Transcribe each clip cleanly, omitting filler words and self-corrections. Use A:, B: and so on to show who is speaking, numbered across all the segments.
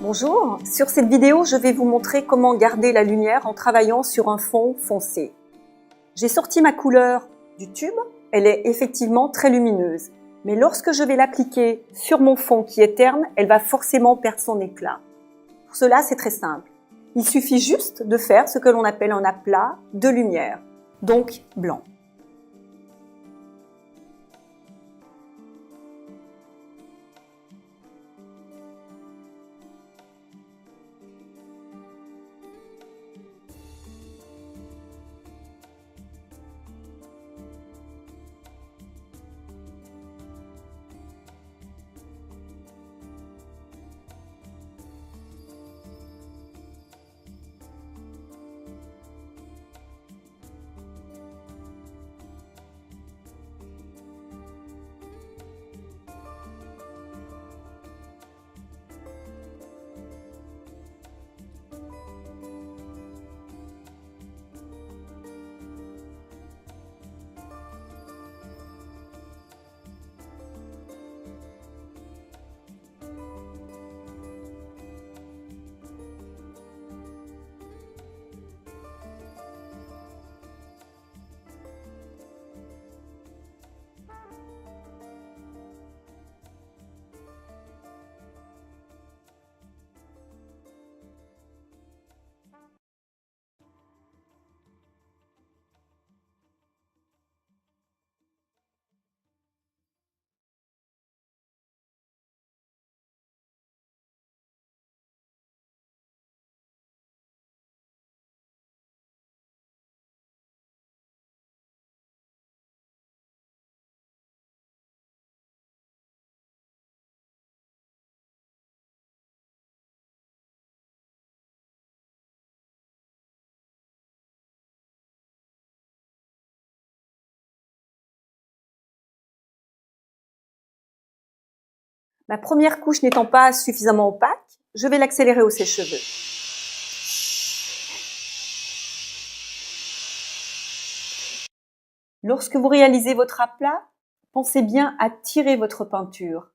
A: Bonjour, sur cette vidéo, je vais vous montrer comment garder la lumière en travaillant sur un fond foncé. J'ai sorti ma couleur du tube, elle est effectivement très lumineuse, mais lorsque je vais l'appliquer sur mon fond qui est terne, elle va forcément perdre son éclat. Pour cela, c'est très simple. Il suffit juste de faire ce que l'on appelle un aplat de lumière, donc blanc. Ma première couche n'étant pas suffisamment opaque, je vais l'accélérer au sèche-cheveux. Lorsque vous réalisez votre aplat, pensez bien à tirer votre peinture.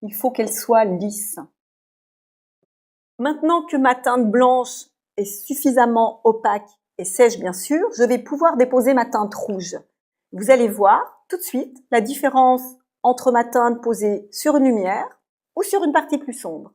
A: Il faut qu'elle soit lisse. Maintenant que ma teinte blanche est suffisamment opaque et sèche bien sûr, je vais pouvoir déposer ma teinte rouge. Vous allez voir tout de suite la différence entre ma teinte posée sur une lumière ou sur une partie plus sombre.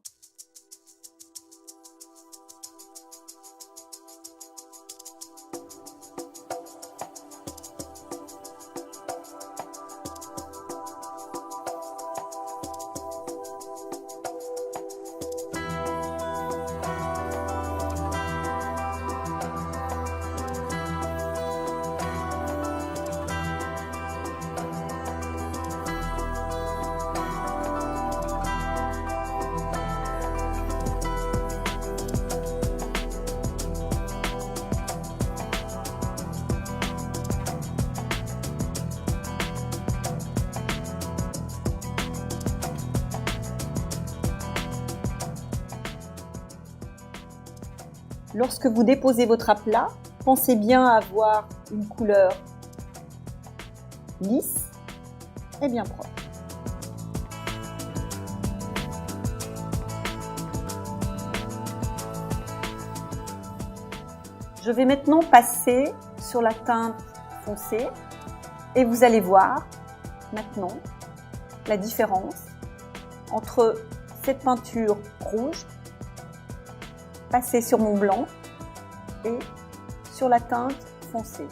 A: Lorsque vous déposez votre aplat, pensez bien à avoir une couleur lisse et bien propre. Je vais maintenant passer sur la teinte foncée et vous allez voir maintenant la différence entre cette peinture rouge passer sur mon blanc et sur la teinte foncée.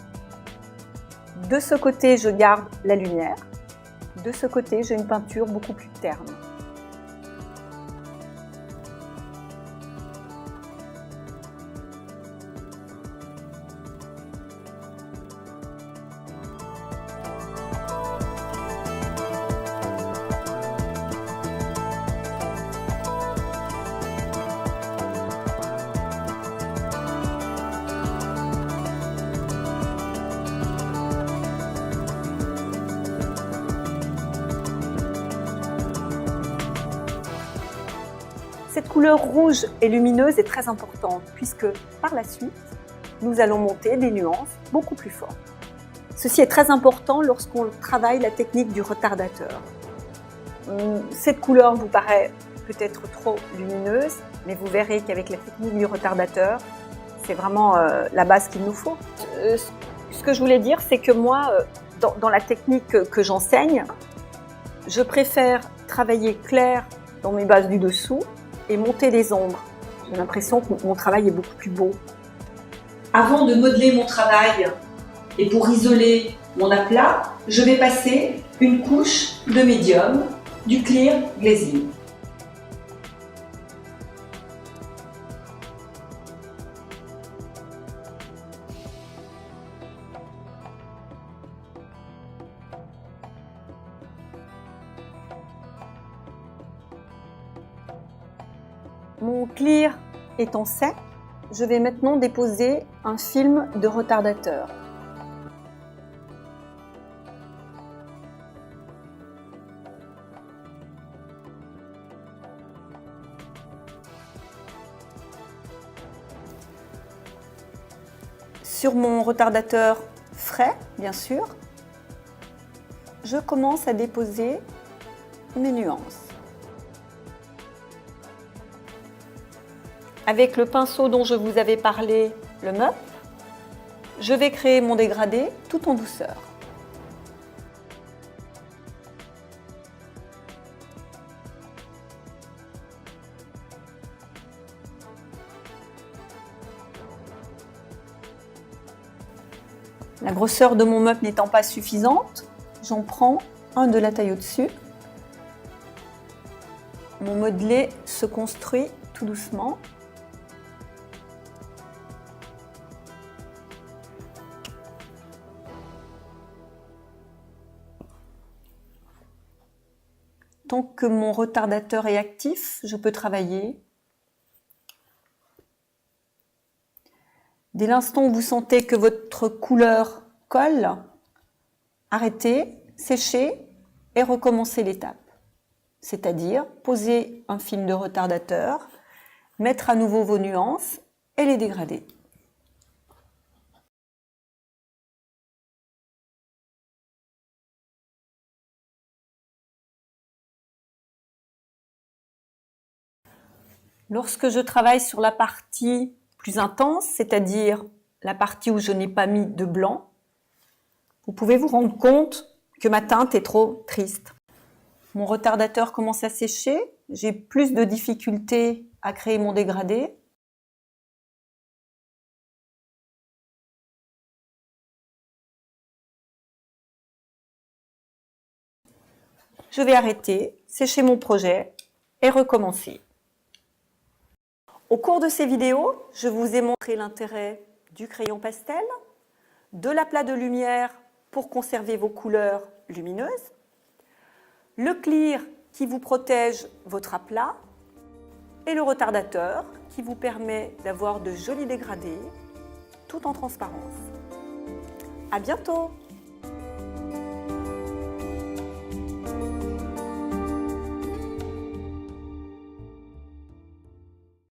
A: De ce côté, je garde la lumière. De ce côté, j'ai une peinture beaucoup plus terne. Cette couleur rouge et lumineuse est très importante puisque par la suite, nous allons monter des nuances beaucoup plus fortes. Ceci est très important lorsqu'on travaille la technique du retardateur. Cette couleur vous paraît peut-être trop lumineuse, mais vous verrez qu'avec la technique du retardateur, c'est vraiment la base qu'il nous faut. Ce que je voulais dire, c'est que moi, dans la technique que j'enseigne, je préfère travailler clair dans mes bases du dessous et monter les ombres. J'ai l'impression que mon travail est beaucoup plus beau.
B: Avant de modeler mon travail et pour isoler mon aplat, je vais passer une couche de médium du clear glazing.
A: Mon clear étant sec, je vais maintenant déposer un film de retardateur. Sur mon retardateur frais, bien sûr, je commence à déposer mes nuances. Avec le pinceau dont je vous avais parlé, le Mup, je vais créer mon dégradé tout en douceur. La grosseur de mon Mup n'étant pas suffisante, j'en prends un de la taille au-dessus. Mon modelé se construit tout doucement. Tant que mon retardateur est actif, je peux travailler. Dès l'instant où vous sentez que votre couleur colle, arrêtez, séchez et recommencez l'étape. C'est-à-dire poser un film de retardateur, mettre à nouveau vos nuances et les dégrader. Lorsque je travaille sur la partie plus intense, c'est-à-dire la partie où je n'ai pas mis de blanc, vous pouvez vous rendre compte que ma teinte est trop triste. Mon retardateur commence à sécher, j'ai plus de difficultés à créer mon dégradé. Je vais arrêter, sécher mon projet et recommencer. Au cours de ces vidéos, je vous ai montré l'intérêt du crayon pastel, de l'aplat de lumière pour conserver vos couleurs lumineuses, le clear qui vous protège votre aplat et le retardateur qui vous permet d'avoir de jolis dégradés tout en transparence. À bientôt!